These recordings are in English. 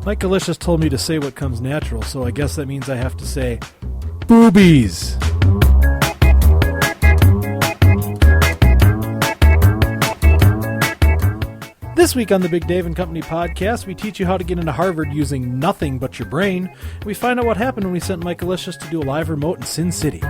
Mike Alicious told me to say what comes natural, so I guess that means I have to say boobies. This week on the Big Dave and Company podcast, we teach you how to get into Harvard using nothing but your brain. We find out what happened when we sent Mike Alicious to do a live remote in Sin City.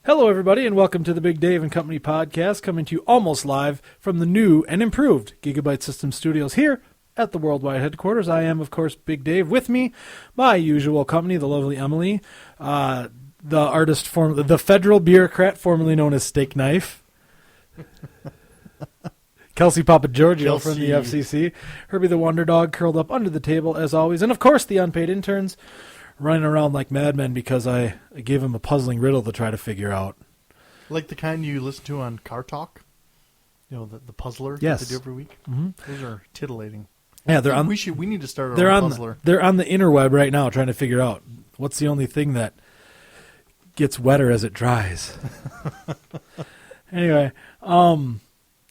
Hello, everybody, and welcome to the Big Dave and Company podcast, coming to you almost live from the new and improved Gigabyte System Studios here at the worldwide headquarters. I am, of course, Big Dave. With me, my usual company, the lovely Emily, the artist, the federal bureaucrat formerly known as Steak Knife, Kelsey Papa Giorgio from the FCC, Herbie the Wonder Dog curled up under the table as always, and of course the unpaid interns running around like madmen because I gave him a puzzling riddle to try to figure out. Like the kind you listen to on Car Talk? You know, the puzzler yes. that they do every week? Mm-hmm. Those are titillating. Yeah, they're on. We need to start our own puzzler. They're on the interweb right now trying to figure out what's the only thing that gets wetter as it dries. Anyway,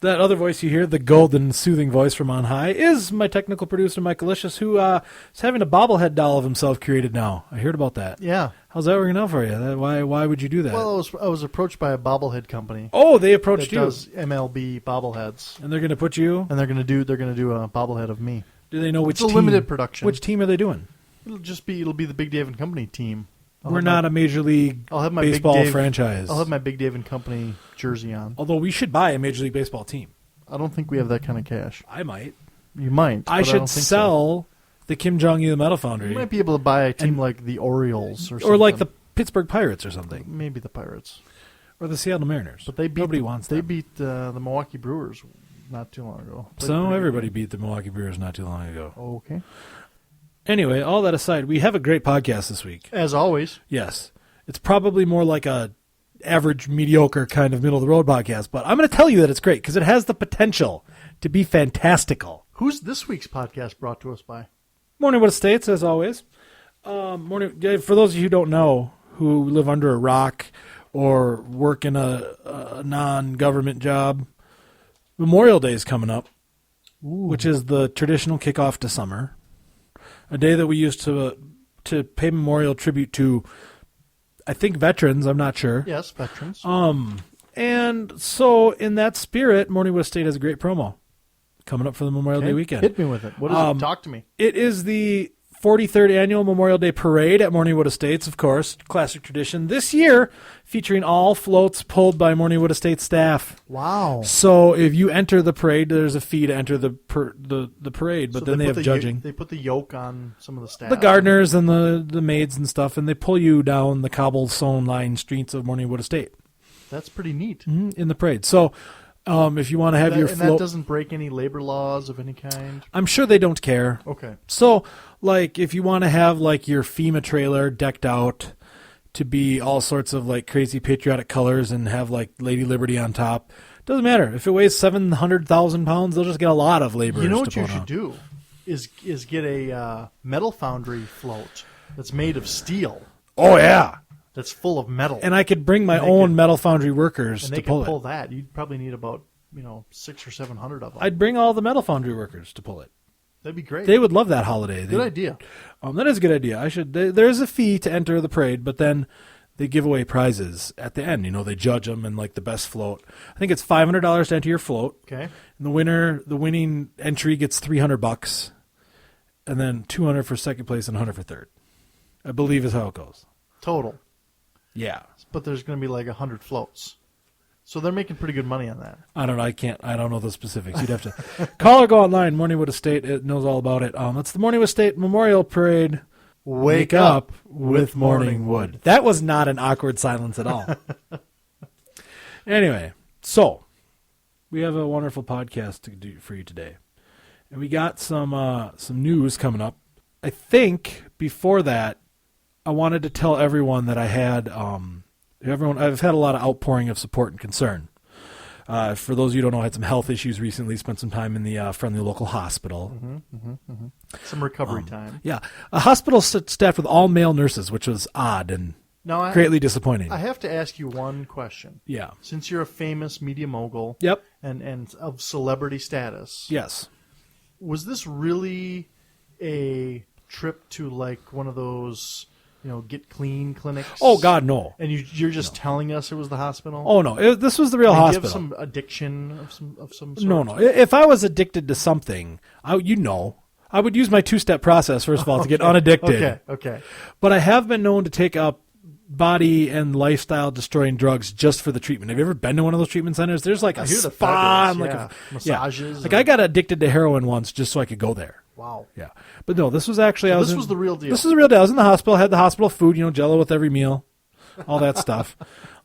that other voice you hear, the golden, soothing voice from on high, is my technical producer, Mike Alicious, who is having a bobblehead doll of himself created now. I heard about that. Yeah. How's that working out for you? Why would you do that? Well, I was approached by a bobblehead company. Oh, they approached that you. does MLB bobbleheads. And they're going to put you? And they're going to do a bobblehead of me. Do they know which team? It's a limited production. Which team are they doing? It'll be the Big Dave and Company team. We're not a Major League Baseball franchise. I'll have my Big Dave and Company jersey on. Although we should buy a Major League Baseball team. I don't think we have that kind of cash. I might. You might. I should sell the Kim Jong-il Metal Foundry. You might be able to buy a team like the Orioles or something. Or like the Pittsburgh Pirates or something. Maybe the Pirates. Or the Seattle Mariners. But nobody wants them. They beat the Milwaukee Brewers not too long ago. So everybody beat the Milwaukee Brewers not too long ago. Okay. Anyway, all that aside, we have a great podcast this week. As always. Yes. It's probably more like a average, mediocre kind of middle-of-the-road podcast, but I'm going to tell you that it's great because it has the potential to be fantastical. Who's this week's podcast brought to us by? Morningwood Estates, as always. For those of you who don't know, who live under a rock or work in a non-government job, Memorial Day is coming up, which is the traditional kickoff to summer, a day that we use to pay memorial tribute to, I think, veterans. I'm not sure. Yes, veterans. And so in that spirit, Morningwood Estate has a great promo coming up for the Memorial Day weekend. Hit me with it. What is it? Talk to me. It is the 43rd Annual Memorial Day Parade at Morningwood Estates, of course, classic tradition. This year, featuring all floats pulled by Morningwood Estates staff. Wow. So if you enter the parade, there's a fee to enter the parade, but then they have judging. They put the yoke on some of the staff. The gardeners and the maids and stuff, and they pull you down the cobblestone-lined streets of Morningwood Estate. That's pretty neat. In the parade. So if you want to have your float... And that doesn't break any labor laws of any kind? I'm sure they don't care. Okay. So, like, if you want to have, like, your FEMA trailer decked out to be all sorts of, like, crazy patriotic colors and have, like, Lady Liberty on top, doesn't matter. If it weighs 700,000 pounds, they'll just get a lot of laborers. You know what you should do is get a metal foundry float that's made of steel. Oh, yeah. That's full of metal. And I could bring my own metal foundry workers to pull it. And they could pull that. You'd probably need about 600 or 700 of them. I'd bring all the metal foundry workers to pull it. That'd be great. They would love that holiday. Good idea. That is a good idea. There's a fee to enter the parade, but then they give away prizes at the end. They judge them and like the best float. I think it's $500 to enter your float. Okay. And the winning entry gets $300, and then $200 for second place and $100 for third. I believe is how it goes. Total. Yeah. But there's going to be like 100 floats. So they're making pretty good money on that. I don't know. I don't know the specifics. You'd have to call or go online. Morningwood Estate. It knows all about it. It's the Morningwood Estate Memorial Parade. Wake up with Morningwood. That was not an awkward silence at all. Anyway, so we have a wonderful podcast to do for you today, and we got some news coming up. I think before that, I wanted to tell everyone that I had I've had a lot of outpouring of support and concern. For those of you who don't know, I had some health issues recently, spent some time in the friendly local hospital. Some recovery time. Yeah. A hospital staffed with all male nurses, which was odd and Now, greatly disappointing. I have to ask you one question. Yeah. Since you're a famous media mogul Yep. and of celebrity status, Yes. was this really a trip to like one of those, get clean clinics? Oh God, no. And you're just telling us it was the hospital? Oh no. This was the real Did you hospital. have some addiction of some sort? No. If I was addicted to something, I would use my 2-step process first of all to get unaddicted. Okay. But I have been known to take up body and lifestyle destroying drugs just for the treatment. Have you ever been to one of those treatment centers? There's like a hear they're spa and fabulous, massages. Like I got addicted to heroin once just so I could go there. Wow. Yeah. But no, this was actually This was the real deal. This is the real deal. I was in the hospital, had the hospital food, Jello with every meal, all that stuff.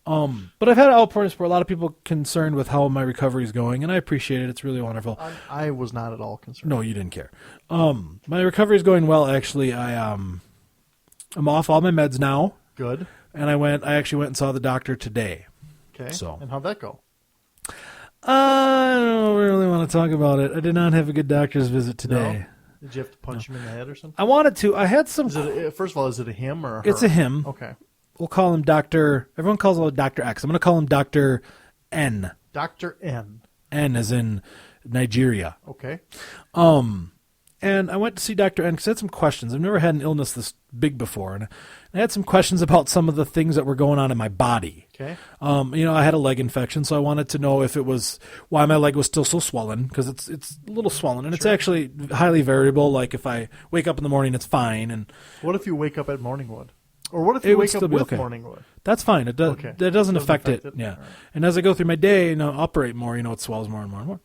But I've had outpourings for a lot of people concerned with how my recovery is going, and I appreciate it. It's really wonderful. I was not at all concerned. No, you didn't care. My recovery is going well. Actually, I'm off all my meds now, Good. and I actually went and saw the doctor today. Okay. So. And how'd that go? I don't really want to talk about it. I did not have a good doctor's visit today. No? Did you have to punch him in the head or something? I wanted to. I had some. First of all, is it a him or a her? It's a him. Okay. We'll call him Dr. Everyone calls him Dr. X. I'm going to call him Dr. N. Dr. N. N as in Nigeria. Okay. And I went to see Dr. N because I had some questions. I've never had an illness this big before. And I had some questions about some of the things that were going on in my body. Okay. I had a leg infection, so I wanted to know if it was why my leg was still so swollen, because it's a little swollen, and it's actually highly variable. Like if I wake up in the morning, it's fine. And what if you wake up at Morningwood? Or what if you wake up with okay. Morningwood? That's fine. It does. Okay. That doesn't affect it. Yeah. Right. And as I go through my day, operate more, it swells more and more and more.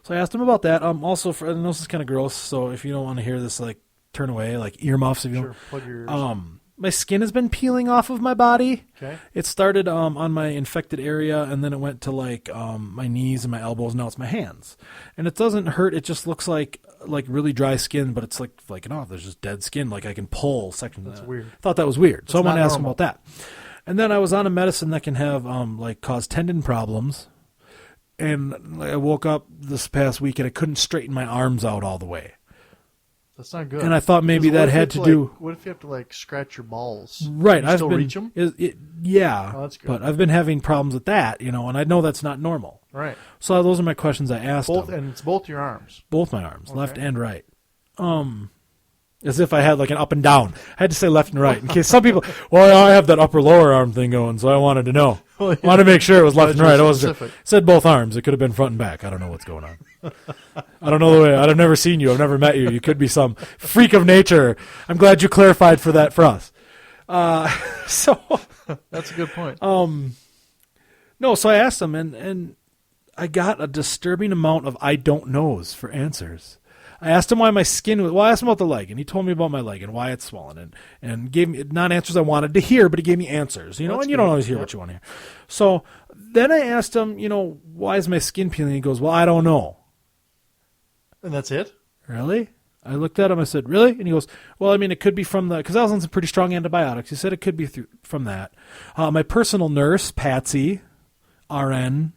So I asked him about that. Also, I know this is kind of gross, so if you don't want to hear this, like turn away, like earmuffs. If you Sure. Plug your ears. my skin has been peeling off of my body. Okay. It started on my infected area, and then it went to like my knees and my elbows. Now it's my hands, and it doesn't hurt. It just looks like really dry skin, but it's like flaking off. There's just dead skin. Like I can pull sections. That's weird. I thought that was weird, so I wanted to ask him normal. about that. And then I was on a medicine that can have cause tendon problems. And I woke up this past week and I couldn't straighten my arms out all the way. That's not good. And I thought maybe 'Cause what that if you had have to do. What if you have to scratch your balls? Right. Can you I've still been, reach them? Yeah. Oh, that's good. But I've been having problems with that, and I know that's not normal. Right. So those are my questions I asked Both, him. and it's both your arms. Both my arms, Okay. left and right. As if I had like an up and down. I had to say left and right in case some people. Well, I have that upper lower arm thing going, so I wanted to know. Well, yeah. Wanted to make sure it was left and right. I wasn't Specific. said both arms. It could have been front and back. I don't know what's going on. I don't know the way. I've never seen you. I've never met you. You could be some freak of nature. I'm glad you clarified for that for us. So That's a good point. no. So I asked him, and I got a disturbing amount of I don't knows for answers. I asked him why my skin was. Well, I asked him about the leg, and he told me about my leg and why it's swollen, and gave me not answers I wanted to hear, but he gave me answers. Well, and you don't always hear what you want to hear. So then I asked him, why is my skin peeling? He goes, well, I don't know. And that's it? Really? I looked at him. I said, really? And he goes, well, I mean, it could be from because I was on some pretty strong antibiotics. He said it could be from that. My personal nurse, Patsy, RN,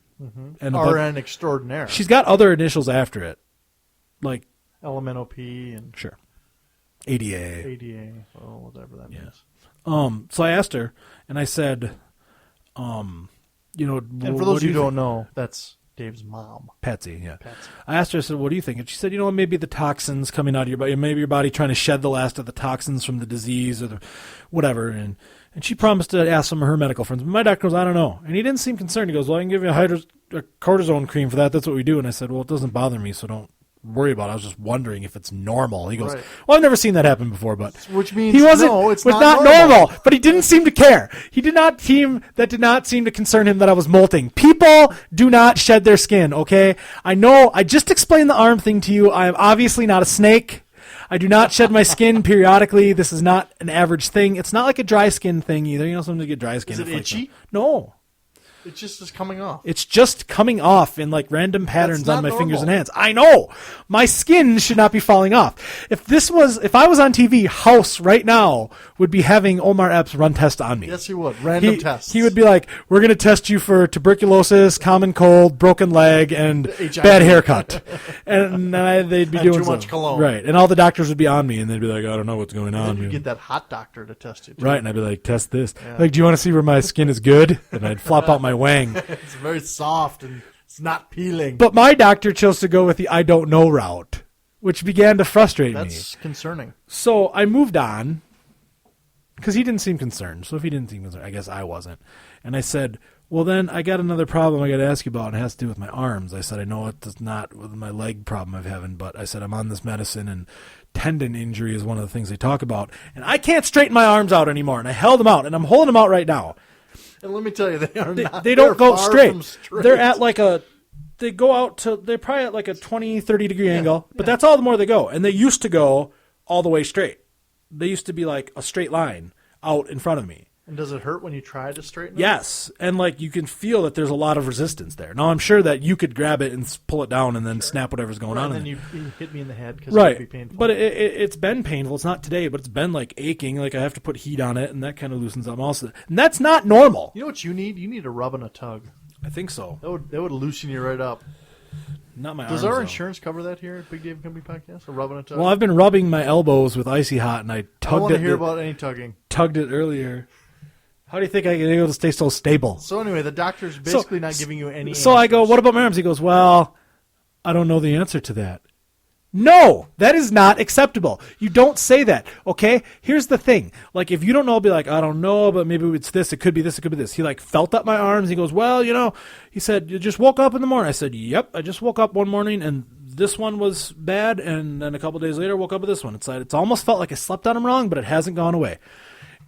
and RN extraordinaire. she's got other initials after it, like LMNOP and sure, ADA. ADA, well, whatever that means. So I asked her, and I said, And for those who don't know, that's Dave's mom. Patsy, yeah. Patsy. I asked her, I said, what do you think? And she said, maybe the toxins coming out of your body, maybe your body trying to shed the last of the toxins from the disease or the whatever. And she promised to ask some of her medical friends. But my doctor goes, I don't know. And he didn't seem concerned. He goes, well, I can give you a cortisone cream for that. That's what we do. And I said, well, it doesn't bother me, so don't worry about it. I was just wondering if it's normal. He goes, Right. well, I've never seen that happen before, but Which means he wasn't. no, it's was not normal. normal. But he didn't seem to care. That did not seem to concern him that I was molting. People do not shed their skin. Okay, I know. I just explained the arm thing to you. I am obviously not a snake. I do not shed my skin periodically. This is not an average thing. It's not like a dry skin thing either. Sometimes you get dry skin. Is it It's like itchy? no. It just is coming off. It's just coming off in like random patterns That's on my not fingers and normal. hands. I know. My skin should not be falling off. If I was on TV, House right now would be having Omar Epps run tests on me. Yes, he would. Random tests. He would be like, we're going to test you for tuberculosis, common cold, broken leg, and HIV. bad haircut. And they'd be And doing too much some- cologne. Right. And all the doctors would be on me, and they'd be like, I don't know what's going on. You get that hot doctor to test you. Too. Right. And I'd be like, test this. Like, do you want to see where my skin is good? And I'd flop out my wang. It's very soft and it's not peeling. But my doctor chose to go with the I don't know route, which began to frustrate me. That's concerning. So I moved on because he didn't seem concerned. So if he didn't seem concerned, I guess I wasn't. And I said, well, then I got another problem I got to ask you about, and it has to do with my arms. I said, I know it's not with my leg problem I'm having, but I said, I'm on this medicine, and tendon injury is one of the things they talk about. And I can't straighten my arms out anymore. And I held them out, and I'm holding them out right now. And let me tell you, they are not. They don't they're go far straight. from straight. They're at like they go out to, they're probably at like a 20, 30 degree angle, but that's all the more they go. And they used to go all the way straight. They used to be like a straight line out in front of me. And does it hurt when you try to straighten it? Yes. And like you can feel that there's a lot of resistance there. Now I'm sure that you could grab it and pull it down and then snap whatever's going on. And then in you hit me in the head because right. it would be painful. But it's been painful. It's not today, but it's been like aching. Like I have to put heat on it, and that kind of loosens up also. And that's not normal. You know what you need? You need a rub and a tug. I think so. That would loosen you right up. Not my Does arms, our though. insurance cover that here at Big Dave Company Podcast? A rub and a tug? Well, I've been rubbing my elbows with Icy Hot, and I I don't tugged want to it. hear about any tugging. Tugged it earlier. How do you think I can able to stay so stable? So anyway, the doctor's basically not giving you any So I go, answers. what about my arms? He goes, well, I don't know the answer to that. No, that is not acceptable. You don't say that, okay? Here's the thing. Like, if you don't know, I'll be like, I don't know, but maybe it's this, it could be this, it could be this. He, like, felt up my arms. He goes, well, he said, you just woke up in the morning. I said, yep, I just woke up one morning, and this one was bad, and then a couple days later, woke up with this one. It's almost felt like I slept on him wrong, but it hasn't gone away.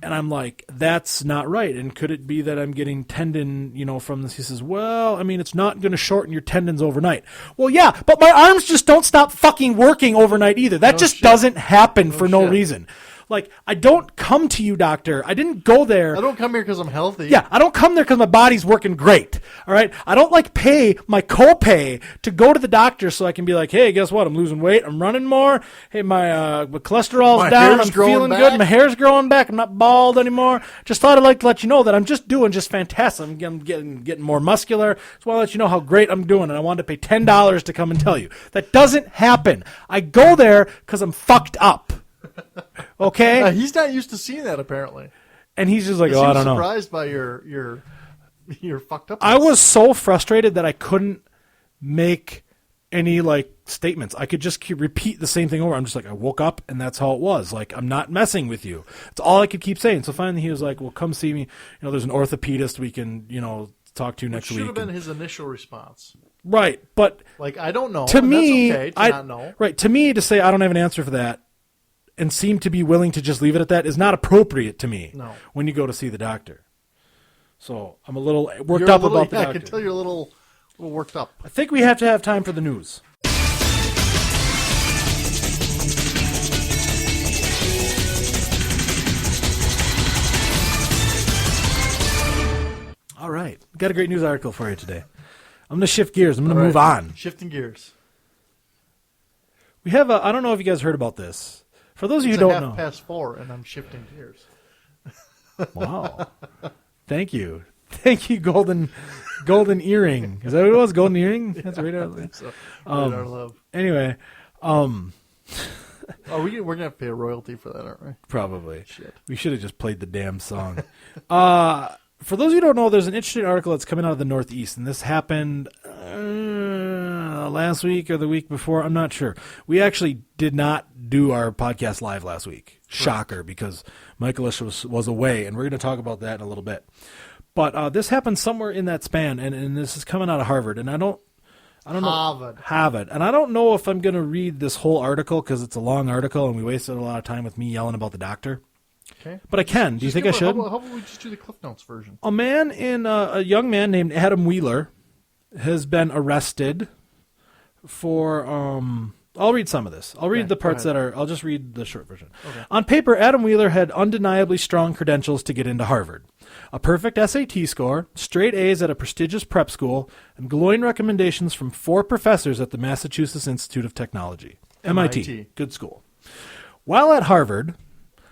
And I'm like, that's not right. And could it be that I'm getting tendon, from this? He says, well, I mean, it's not going to shorten your tendons overnight. Well, yeah, but my arms just don't stop fucking working overnight either. That just doesn't happen for no shit. reason. Like, I don't come to you, doctor. I didn't go there. I don't come here because I'm healthy. Yeah, I don't come there because my body's working great. All right, I don't pay my copay to go to the doctor so I can be like, hey, guess what? I'm losing weight. I'm running more. Hey, my cholesterol's My down. hair's I'm growing feeling back. good. My hair's growing back. I'm not bald anymore. Just thought I'd like to let you know that I'm just doing just fantastic. I'm getting more muscular. Just want to let you know how great I'm doing, and I wanted to pay $10 to come and tell you. That doesn't happen. I go there because I'm fucked up. Okay, He's not used to seeing that apparently. and he's just like, He oh, I was don't know. surprised by your fucked up. I was so frustrated that I couldn't make any statements. I could just repeat the same thing over. I'm just like, I woke up and that's how it was. Like, I'm not messing with you. That's all I could keep saying. So finally he was like, well, come see me. There's an orthopedist we can, talk to next should week. have been his initial response. Right. But I don't know. to and me, that's okay to not know. right. To me, to say I don't have an answer for that and seem to be willing to just leave it at that is not appropriate to me. No. When you go to see the doctor. So I'm a little worked You're up a little, about the I doctor. can tell you're a little worked up. I think we have to have time for the news. All right. Got a great news article for you today. I'm going to shift gears. I'm going to move on. Shifting gears. We have I don't know if you guys heard about this. For those of you It's who a don't know. 4:30, and I'm shifting gears. Wow. Thank you. Thank you, golden earring. Is that what it was? Golden earring? That's radar. So, radar love. Anyway, Oh, we're gonna have to pay a royalty for that, aren't we? probably. Shit. We should have just played the damn song. For those of you who don't know, there's an interesting article that's coming out of the Northeast, and this happened last week or the week before. I'm not sure. We actually did not do our podcast live last week. Shocker, because Michaelish was away, and we're going to talk about that in a little bit. But this happened somewhere in that span, and this is coming out of Harvard, and I don't know. Harvard. And I don't know if I'm going to read this whole article because it's a long article, and we wasted a lot of time with me yelling about the doctor. Okay. But I can. Do you think I should? How about we just do the Cliff Notes version? A young man named Adam Wheeler has been arrested for I'll read some of this. I'll read Okay, the go parts ahead. that are. I'll just read the short version. Okay. On paper, Adam Wheeler had undeniably strong credentials to get into Harvard. A perfect SAT score, straight A's at a prestigious prep school, and glowing recommendations from 4 professors at the Massachusetts Institute of Technology. MIT. Good school. While at Harvard,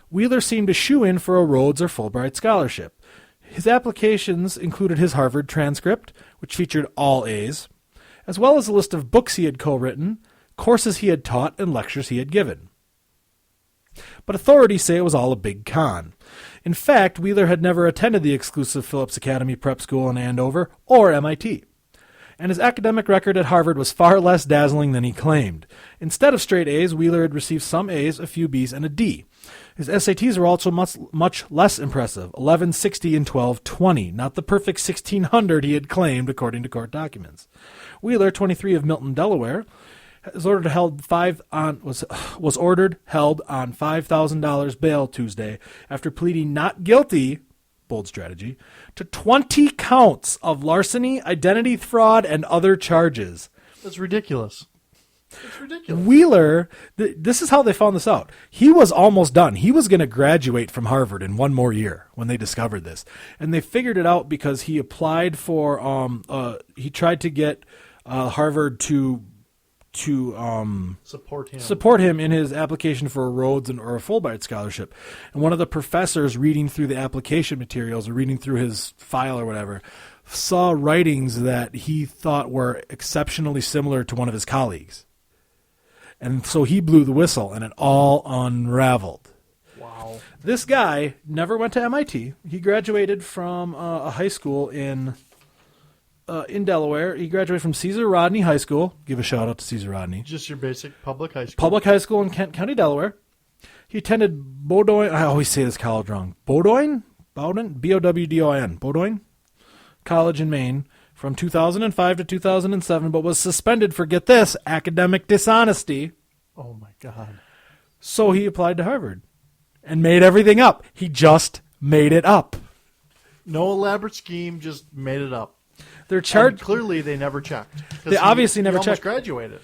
Wheeler seemed a shoo-in for a Rhodes or Fulbright scholarship. His applications included his Harvard transcript, which featured all A's, as well as a list of books he had co-written, courses he had taught, and lectures he had given. But authorities say it was all a big con. In fact, Wheeler had never attended the exclusive Phillips Academy Prep School in Andover or MIT. And his academic record at Harvard was far less dazzling than he claimed. Instead of straight A's, Wheeler had received some A's, a few B's, and a D. His SATs were also much less impressive, 1160 and 1220, not the perfect 1600 he had claimed according to court documents. Wheeler, 23 of Milton, Delaware, was ordered held on $5,000 bail Tuesday after pleading not guilty, bold strategy, to 20 counts of larceny, identity fraud, and other charges. That's ridiculous. It's ridiculous. Wheeler, this is how they found this out. He was almost done. He was going to graduate from Harvard in one more year when they discovered this. And they figured it out because he applied for, he tried to get Harvard to support him in his application for a Rhodes or a Fulbright scholarship. And one of the professors reading through the application materials or reading through his file or whatever saw writings that he thought were exceptionally similar to one of his colleagues. And so he blew the whistle and it all unraveled. Wow. This guy never went to MIT. He graduated from a high school in Delaware. He graduated from Caesar Rodney High School. Give a shout out to Caesar Rodney. Just your basic public high school. Public high school in Kent County, Delaware. He attended Bowdoin. I always say this college wrong. Bowdoin? B-O-W-D-O-I-N. Bowdoin College in Maine from 2005 to 2007, but was suspended for, get this, academic dishonesty. Oh, my God. So he applied to Harvard and made everything up. He just made it up. No elaborate scheme, just made it up. They're charged. Clearly, they never checked. They obviously never checked. Graduated.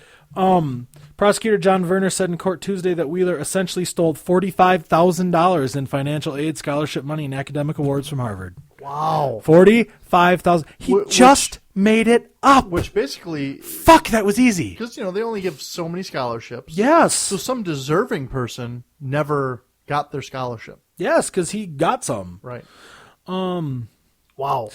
Prosecutor John Verner said in court Tuesday that Wheeler essentially stole $45,000 in financial aid, scholarship money, and academic awards from Harvard. Wow. $45,000. He just made it up. Which basically... Fuck, that was easy. Because, they only give so many scholarships. Yes. So some deserving person never got their scholarship. Yes, because he got some. Right. Wow.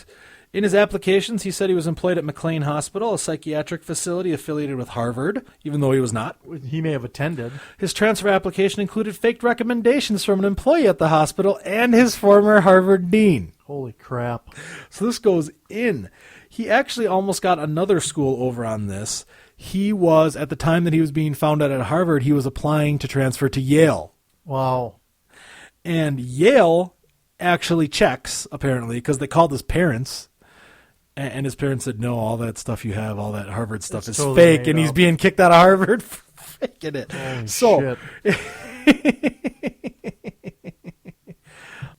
In his applications, he said he was employed at McLean Hospital, a psychiatric facility affiliated with Harvard, even though he was not. He may have attended. His transfer application included faked recommendations from an employee at the hospital and his former Harvard dean. Holy crap. So this goes in. He actually almost got another school over on this. He was, at the time that he was being found out at Harvard, he was applying to transfer to Yale. Wow. And Yale actually checks, apparently, because they called his parents. And his parents said, no, all that stuff you have, all that Harvard stuff is totally fake. made And he's up. being kicked out of Harvard for faking it. Holy So, shit.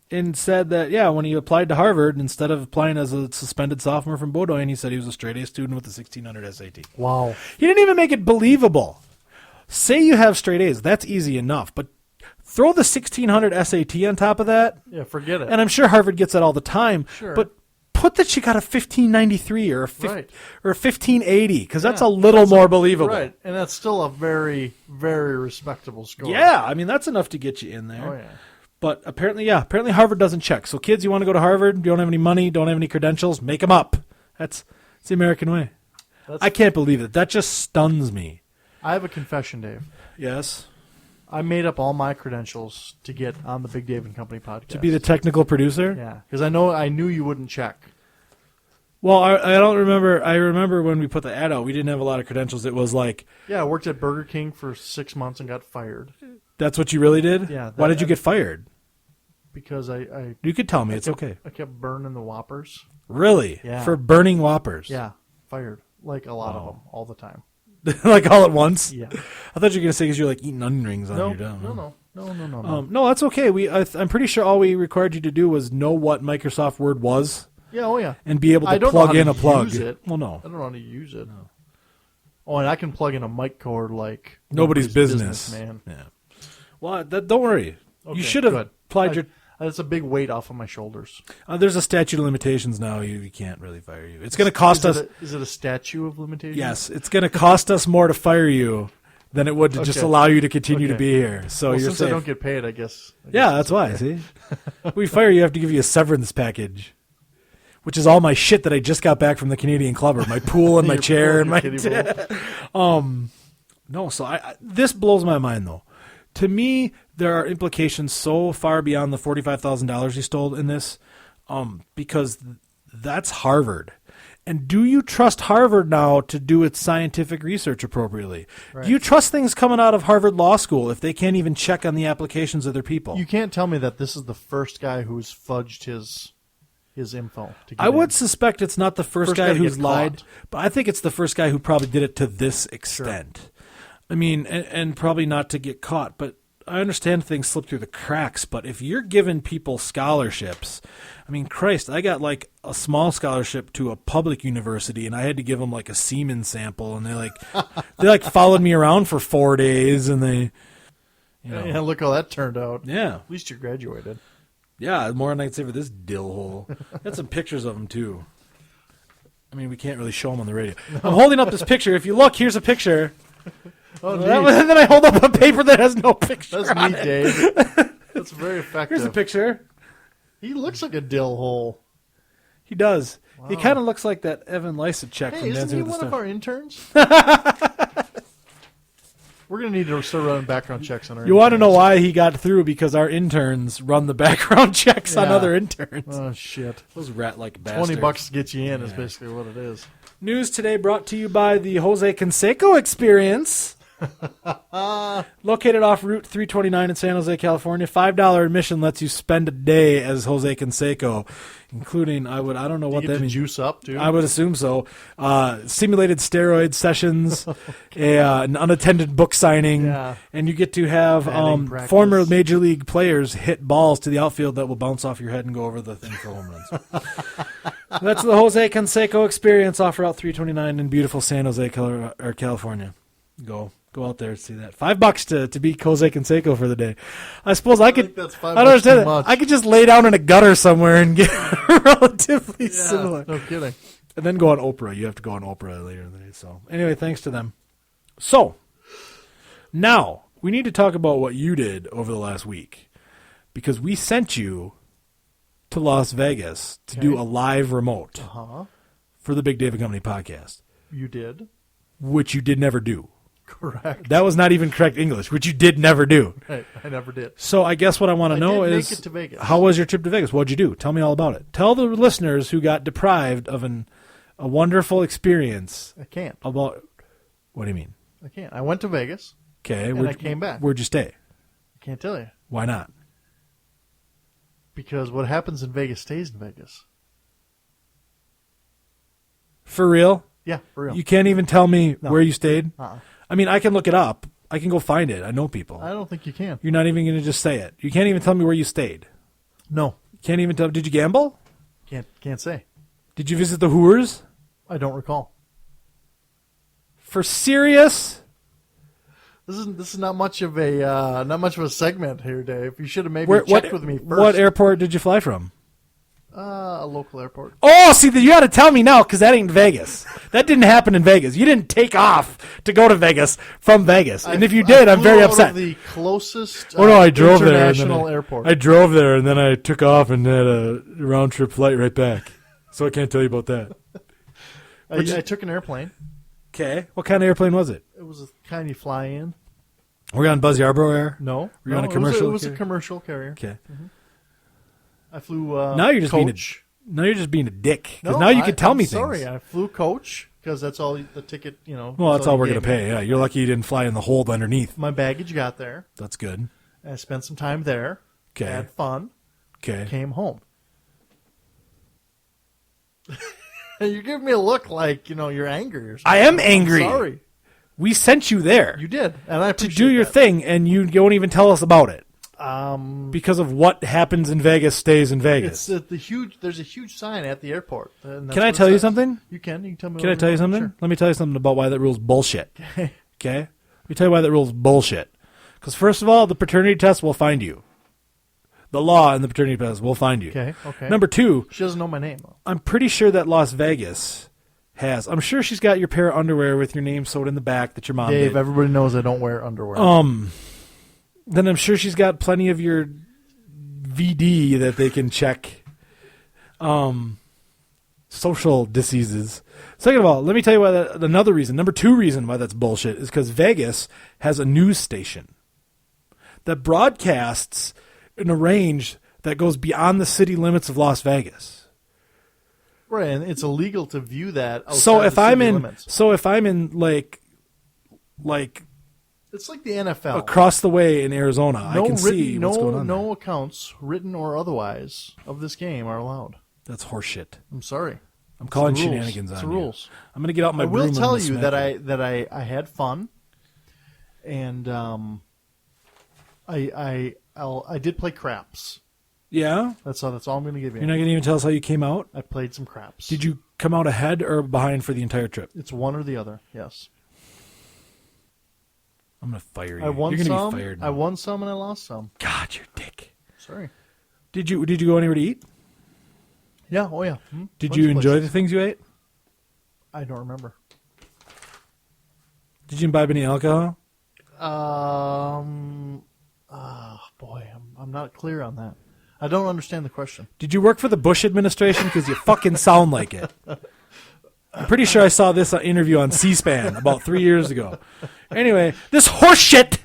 and said that, yeah, when he applied to Harvard, instead of applying as a suspended sophomore from Bowdoin, he said he was a straight A student with a 1600 SAT. Wow. He didn't even make it believable. Say you have straight A's. That's easy enough. But throw the 1600 SAT on top of that. Yeah, forget it. And I'm sure Harvard gets that all the time. Sure. But put that you got a 1593 or a Right. or a 1580 because that's Yeah, a little more believable. Right. And that's still a very, very respectable score. Yeah, I mean that's enough to get you in there. Oh, yeah. But apparently Harvard doesn't check. So kids, you want to go to Harvard, you don't have any money, don't have any credentials, make them up. That's the American way. I can't believe it. That just stuns me. I have a confession, Dave. Yes. I made up all my credentials to get on the Big Dave and Company podcast. To be the technical producer? Yeah, because I knew you wouldn't check. Well, I don't remember. I remember when we put the ad out, we didn't have a lot of credentials. It was like, Yeah, I worked at Burger King for 6 months and got fired that's what you really did? Yeah, Why did you get fired? because I You could tell me. It's okay. kept burning the Whoppers. Really? Yeah. For burning Whoppers? Yeah, fired. Like a lot of them, all the time. Like all at once? Yeah. I thought you were going to say because you're like eating onion rings on No, your dome. no. No, that's okay. I'm pretty sure all we required you to do was know what Microsoft Word was Yeah, oh yeah. and be able I to don't know plug how to in a plug. use it. Well, no. I don't know how to use it. Oh, and I can plug in a mic cord like Nobody's business. man. Yeah. Well, don't worry. Okay, You should have good. applied your. That's a big weight off of my shoulders. There's a statute of limitations now. You can't really fire you. It's going to cost us. Is it a statute of limitations? Yes, it's going to cost us more to fire you than it would to just Okay. allow you to continue to Okay. be here. So Well, you're since safe. I don't get paid, I guess. Yeah, that's why. See, we fire you, have to give you a severance package, which is all my shit that I just got back from the Canadian Clubber, my pool and my Your chair pool and my. and your kiddie pool. No, so this blows my mind though. To me, there are implications so far beyond the $45,000 he stole in this, because that's Harvard. And do you trust Harvard now to do its scientific research appropriately? Right. Do you trust things coming out of Harvard Law School if they can't even check on the applications of their people? You can't tell me that this is the first guy who's fudged his info. To get I would in. suspect it's not the first First guy guy to who's get lied, caught. but I think it's the first guy who probably did it to this extent. I mean, and probably not to get caught, but I understand things slip through the cracks. But if you're giving people scholarships, I mean, Christ, I got like a small scholarship to a public university, and I had to give them like a semen sample, and they followed me around for 4 days, and they, you know, Yeah, look how that turned out. yeah. At least you graduated. Yeah, more than I can say for this dill hole. Got some pictures of him, too. I mean, we can't really show them on the radio. I'm holding up this picture. If you look, here's a picture. Oh, And neat. then I hold up a paper that has no picture That's on neat, it. Dave. That's very effective. Here's a picture. He looks like a dill hole. He does. He Wow. kind of looks like that Evan Lysacek Hey, from isn't Dancing he with the one of Stars. our interns? We're going to need to start running background checks on our You want to know interns. why he got through? Because our interns run the background checks on Yeah. other interns. Oh, shit. Those rat-like bastards. $20 to get you in is Yeah. basically what it is. News today brought to you by the Jose Canseco Experience. Located off Route 329 in San Jose, California. $5 admission lets you spend a day as Jose Canseco, including, I don't know You what get that to means. juice up, too. I would assume so. Simulated steroid sessions, an unattended book signing, Yeah. and you get to have Batting practice. former Major League players hit balls to the outfield that will bounce off your head and go over the thing for home runs. That's the Jose Canseco Experience off Route 329 in beautiful San Jose, California. Go out there and see that. $5 to beat Jose Canseco for the day. I suppose I could. think that's I $5 don't understand too that. much. I could just lay down in a gutter somewhere and get relatively Yeah, similar. no kidding. And then go on Oprah. You have to go on Oprah later in the day. So anyway, thanks to them. So now we need to talk about what you did over the last week, because we sent you to Las Vegas to do Okay. a live remote Uh-huh. for the Big David Company podcast, You did? which you did never do. Correct. That was not even correct English, which you did never do. Right. I never did. So I guess what I want to I know did make is it to Vegas. how was your trip to Vegas? What'd you do? Tell me all about it. Tell the listeners who got deprived of a wonderful experience I can't. about. What do you mean? I can't. I went to Vegas. Okay, And I came back. Where'd you stay? I can't tell you. Why not? Because what happens in Vegas stays in Vegas. For real? Yeah, for real. You can't even tell me No. where you stayed? Uh-uh. I mean, I can look it up. I can go find it. I know people. I don't think you can. You're not even going to just say it. You can't even tell me where you stayed. No. Can't even tell. Did you gamble? Can't say. Did you visit the Hoors? I don't recall. For serious? This is not much of a segment here, Dave. You should have maybe checked with me first. What airport did you fly from? A local airport. Oh, see, you got to tell me now, because that ain't Vegas. That didn't happen in Vegas. You didn't take off to go to Vegas from Vegas. And if you did, I'm very flew out upset. of the closest Oh no, I drove there. And then international airport. I drove there, and then I took off and had a round trip flight right back. So I can't tell you about that. I took an airplane. Okay, what kind of airplane was it? It was a kind you fly in. Were you on Buzz Yarborough Air? No. Were you on a No, commercial It was a carrier? commercial carrier. Okay. I flew Now you're just being coach. Now you're just being a dick. Because No, now you can tell I'm me sorry, things. I flew coach because that's all the ticket, Well, that's all you we're going gave to me. pay. Yeah, you're lucky you didn't fly in the hold underneath. My baggage got there. That's good. I spent some time there. Okay. Had fun. Okay. Came home. You give me a look like you're angry or something. I am angry. I'm sorry. We sent you there You did, and I to appreciate do your that. thing, and you won't even tell us about it. Because of what happens in Vegas stays in Vegas. It's there's a huge sign at the airport. And that's Can I what it tell you says. something? You can tell me. Can I tell you something? Sure. Let me tell you something about why that rule's bullshit. Okay. Okay? Let me tell you why that rule's bullshit. Because first of all, the paternity test will find you. The law and the paternity test will find you. Okay. Number two, She doesn't know my name, though. I'm pretty sure that Las Vegas has. I'm sure she's got your pair of underwear with your name sewed in the back that your mom Dave, did. everybody knows I don't wear underwear. Then I'm sure she's got plenty of your VD that they can check. Social diseases. Second of all, let me tell you why another reason, number two reason why that's bullshit is because Vegas has a news station that broadcasts in a range that goes beyond the city limits of Las Vegas. Right, and it's illegal to view that outside So if the I'm city in, limits. so if I'm in like It's like the NFL. across the way in Arizona, I can see what's going on. No there. accounts, written or otherwise, of this game are allowed. That's horseshit. I'm sorry. I'm calling It's the rules. shenanigans It's on the you. rules. I'm gonna get out my I broom. will and tell I'm gonna you smack that I had fun, and I did play craps. Yeah. That's all I'm going to give you. You're not gonna even tell us how you came out. I played some craps. Did you come out ahead or behind for the entire trip? It's one or the other. Yes. I'm gonna fire you. I won You're gonna some. be fired. I won some and I lost some. God, you're a dick. Sorry. Did you go anywhere to eat? Yeah. Oh yeah. Did Bunch you of enjoy places. the things you ate? I don't remember. Did you imbibe any alcohol? Boy, I'm not clear on that. I don't understand the question. Did you work for the Bush administration? Because you fucking sound like it. I'm pretty sure I saw this interview on C-SPAN about 3 years ago. Anyway, this horse shit,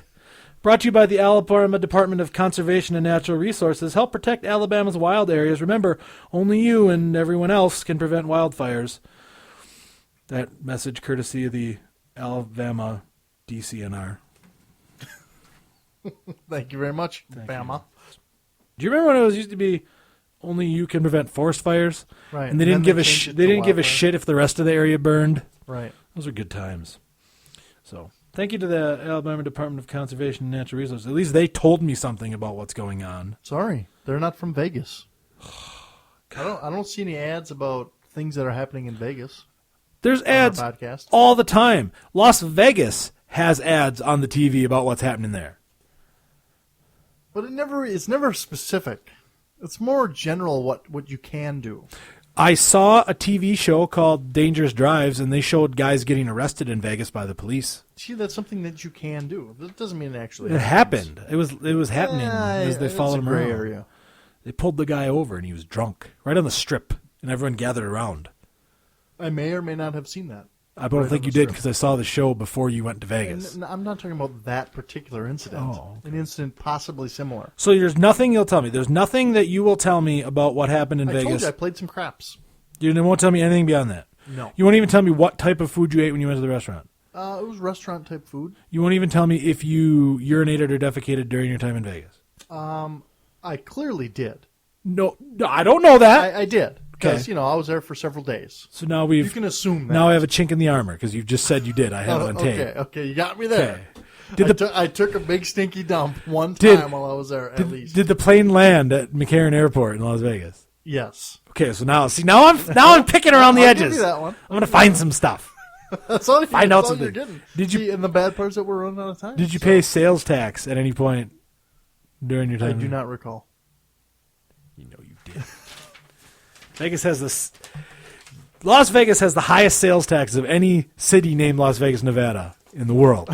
brought to you by the Alabama Department of Conservation and Natural Resources, help protect Alabama's wild areas. Remember, only you and everyone else can prevent wildfires. That message courtesy of the Alabama DCNR. Thank you very much, Bama. Do you remember when it was used to be only you can prevent forest fires? Right. And they And didn't then give they a changed it they to didn't give a wildfire. shit if the rest of the area burned. Right. Those are good times. So, thank you to the Alabama Department of Conservation and Natural Resources. At least they told me something about what's going on. Sorry, they're not from Vegas. I don't see any ads about things that are happening in Vegas. There's on our ads podcast. all the time. Las Vegas has ads on the TV about what's happening there. But it's never specific. It's more general what you can do. I saw a TV show called Dangerous Drives, and they showed guys getting arrested in Vegas by the police. See, that's something that you can do. That doesn't mean it actually It happens. happened. It was happening as they It's followed a him gray around. area. They pulled the guy over, and he was drunk right on the strip, and everyone gathered around. I may or may not have seen that. I don't Right think on you the did strip. because I saw the show before you went to Vegas. And I'm not talking about that particular incident. Oh, okay. An incident possibly similar. So there's nothing you'll tell me. There's nothing that you will tell me about what happened in I Vegas. told you I played some craps. You won't tell me anything beyond that. No. You won't even tell me what type of food you ate when you went to the restaurant. It was restaurant type food. You won't even tell me if you urinated or defecated during your time in Vegas. I clearly did. No, I don't know that. I did. Because, Okay. I was there for several days. So now You can assume that. now I have a chink in the armor because you've just said you did. I have it on tape. Okay, you got me there. Okay. I took a big stinky dump one Did- time while I was there, at least. Did the plane land at McCarran Airport in Las Vegas? Yes. Okay, so now I'm picking around the I'll edges. give you that one. I'm gonna find some stuff. That's all, Find that's out all something. you're getting. Did you- See, and the bad parts that we're running out of time. Did you so pay sales tax at any point during your I time? do not recall. You know you did. Las Vegas has the highest sales tax of any city named Las Vegas, Nevada in the world.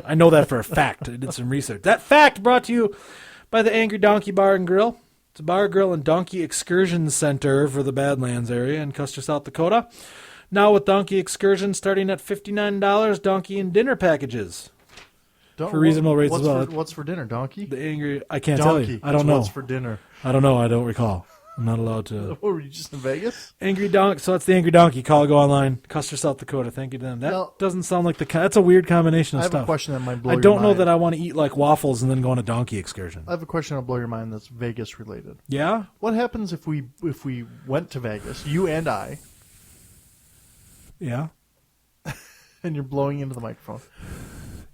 I know that for a fact. I did some research. That fact brought to you by the Angry Donkey Bar and Grill. It's a bar, grill, and donkey excursion center for the Badlands area in Custer, South Dakota. Now with donkey excursions starting at $59, donkey and dinner packages. Don't, For reasonable rates what's as well. what's for dinner? Donkey? The Angry, I can't tell Donkey. you. I don't is know. What's for dinner? I don't know. I don't recall. I'm not allowed to. What, were you just in Vegas? Angry Donkey. So that's the Angry Donkey. Call, go online. Custer, South Dakota. Thank you to them. That Now- doesn't sound like that's a weird combination I of have stuff. a question that might blow I your don't know mind. that I want to eat like waffles and then go on a donkey excursion. I have a question that'll blow your mind that's Vegas related. Yeah? What happens if we went to Vegas, you and I, Yeah. and you're blowing into the microphone?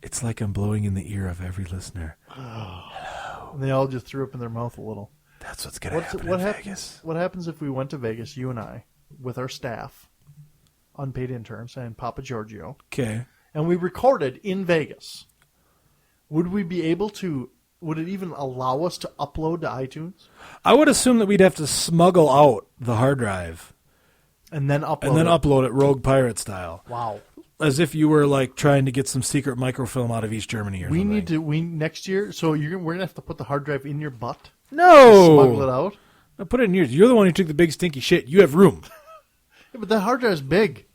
It's like I'm blowing in the ear of every listener. Hello. And they all just threw up in their mouth a little. That's what's going to happen in Vegas. What happens if we went to Vegas, you and I, with our staff, unpaid interns, and Papa Giorgio, Okay. and we recorded in Vegas? Would we be able to? Would it even allow us to upload to iTunes I would assume that we'd have to smuggle out the hard drive and then upload? and then it? upload it Rogue Pirate style. Wow. As if you were like trying to get some secret microfilm out of East Germany or We something. need to. We next year. So we're gonna have to put the hard drive in your butt. No! Smuggle it out. No, put it in yours. You're the one who took the big stinky shit. You have room. Yeah, but that hard drive is big.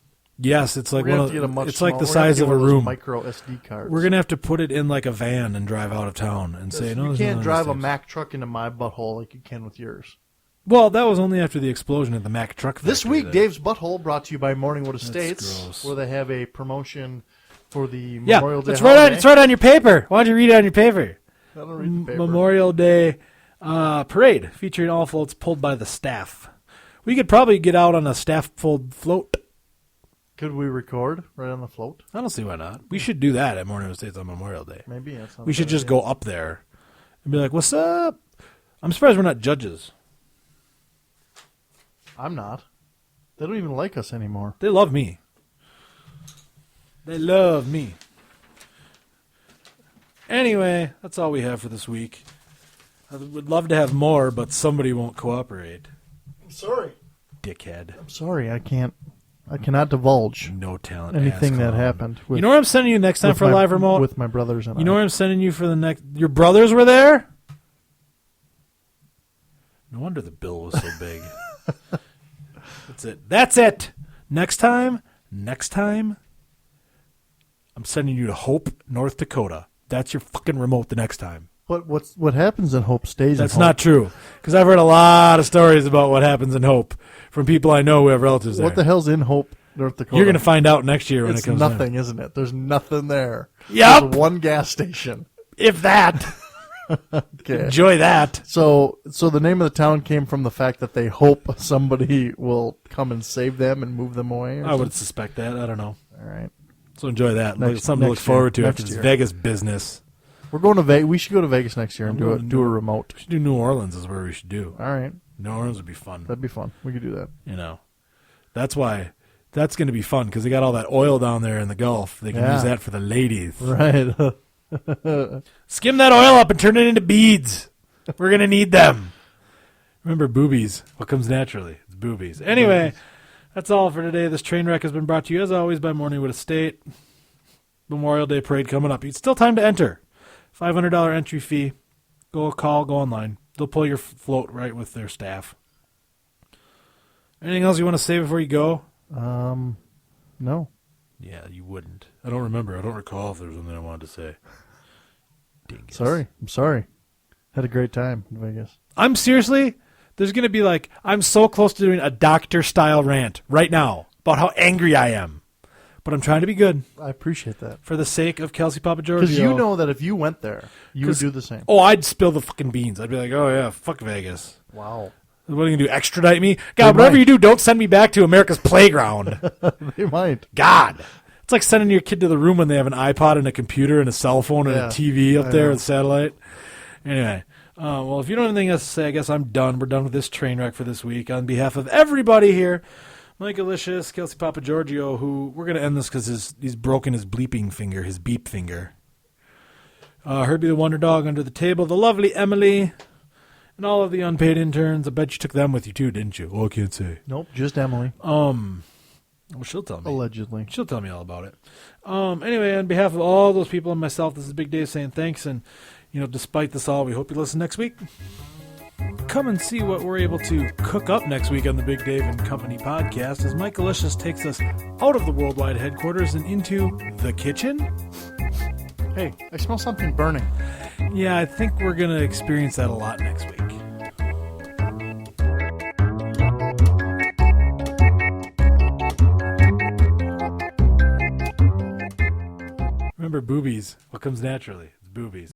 Yes, it's like We're gonna one have to get a of, much it's like the smaller- we're gonna have size to of get a one those room. Micro SD cards. We're gonna have to put it in like a van and drive out of town and say no. You there's can't no drive a States. Mack truck into my butthole like you can with yours. Well, that was only after the explosion at the Mack truck factory. This week, there. Dave's Butthole brought to you by Morningwood Estates, gross. where they have a promotion for the Yeah, Memorial Day it's right on. holiday. It's right on your paper. Why don't you read it on your paper? I don't read the paper. Memorial Day parade featuring all floats pulled by the staff. We could probably get out on a staff pulled float. Could we record right on the float? I don't see why not. We should do that at Morning States on Memorial Day. Maybe. That's not We a should bad just idea. go up there and be like, "What's up?" I'm surprised we're not judges. I'm not. They don't even like us anymore. They love me. They love me. Anyway, that's all we have for this week. I would love to have more, but somebody won't cooperate. I'm sorry. Dickhead. I'm sorry. I cannot divulge No talent. anything ass that clown. happened. With, You know where I'm sending you next time with for a my- live remote? with my brothers and You know I. where I'm sending you for the next... Your brothers were there? No wonder the bill was so big. That's it. That's it. Next time, I'm sending you to Hope, North Dakota. That's your fucking remote the next time. But what happens in Hope stays That's in Hope. not true. Because I've heard a lot of stories about what happens in Hope from people I know who have relatives there. What the hell's in Hope, North Dakota? You're going to find out next year when It's it comes nothing, isn't it? There's nothing there. Yep. There's one gas station. If that. Okay. Enjoy that. So the name of the town came from the fact that they hope somebody will come and save them and move them away. Or I would something? suspect that. I don't know. All right. So enjoy that. Next- Something to look next year. forward to Next after this year. Vegas business. We're going to Vegas. We should go to Vegas next year and I'm do going to a remote. We should do New Orleans is where we should do. All right. New Orleans would be fun. That'd be fun. We could do that. You know, that's why that's going to be fun because they got all that oil down there in the Gulf. They can Yeah. use that for the ladies. Right. Skim that oil up and turn it into beads. We're going to need them. Remember boobies. What comes naturally? It's boobies. Anyway, that's all for today. This train wreck has been brought to you, as always, by Morningwood Estate. Memorial Day parade coming up. It's still time to enter. $500 entry fee. Go call, go online. They'll pull your float right with their staff. Anything else you want to say before you go? No. Yeah, you wouldn't. I don't remember. I don't recall if there was something I wanted to say. Dingus. Sorry. I'm sorry. Had a great time in Vegas. I'm seriously, there's going to be like, I'm so close to doing a doctor-style rant right now about how angry I am. But I'm trying to be good I appreciate that. for the sake of Kelsey Papa Giorgio. Because you know that if you went there, you would 'Cause- do the same. Oh, I'd spill the fucking beans. I'd be like, oh yeah, fuck Vegas. Wow. What are you going to do, extradite me? God, They whatever might. you do, don't send me back to America's playground. They might. God. It's like sending your kid to the room when they have an iPod and a computer and a cell phone and Yeah, a TV up I there know. with satellite. Anyway, well, if you don't have anything else to say, I guess I'm done. We're done with this train wreck for this week. On behalf of everybody here, Mike Alicious, Kelsey Papa Giorgio, who we're going to end this because he's broken his bleeping finger, his beep finger. Herbie the Wonder Dog under the table, the lovely Emily, and all of the unpaid interns. I bet you took them with you too, didn't you? Oh, I can't say. Nope. Just Emily. Well, she'll tell me. Allegedly. She'll tell me all about it. Anyway, on behalf of all those people and myself, this is Big Dave saying thanks. And, despite this all, we hope you listen next week. Come and see what we're able to cook up next week on the Big Dave and Company podcast as Mike Alicious takes us out of the worldwide headquarters and into the kitchen. Hey, I smell something burning. Yeah, I think we're going to experience that a lot next week. Remember boobies. What comes naturally? It's boobies.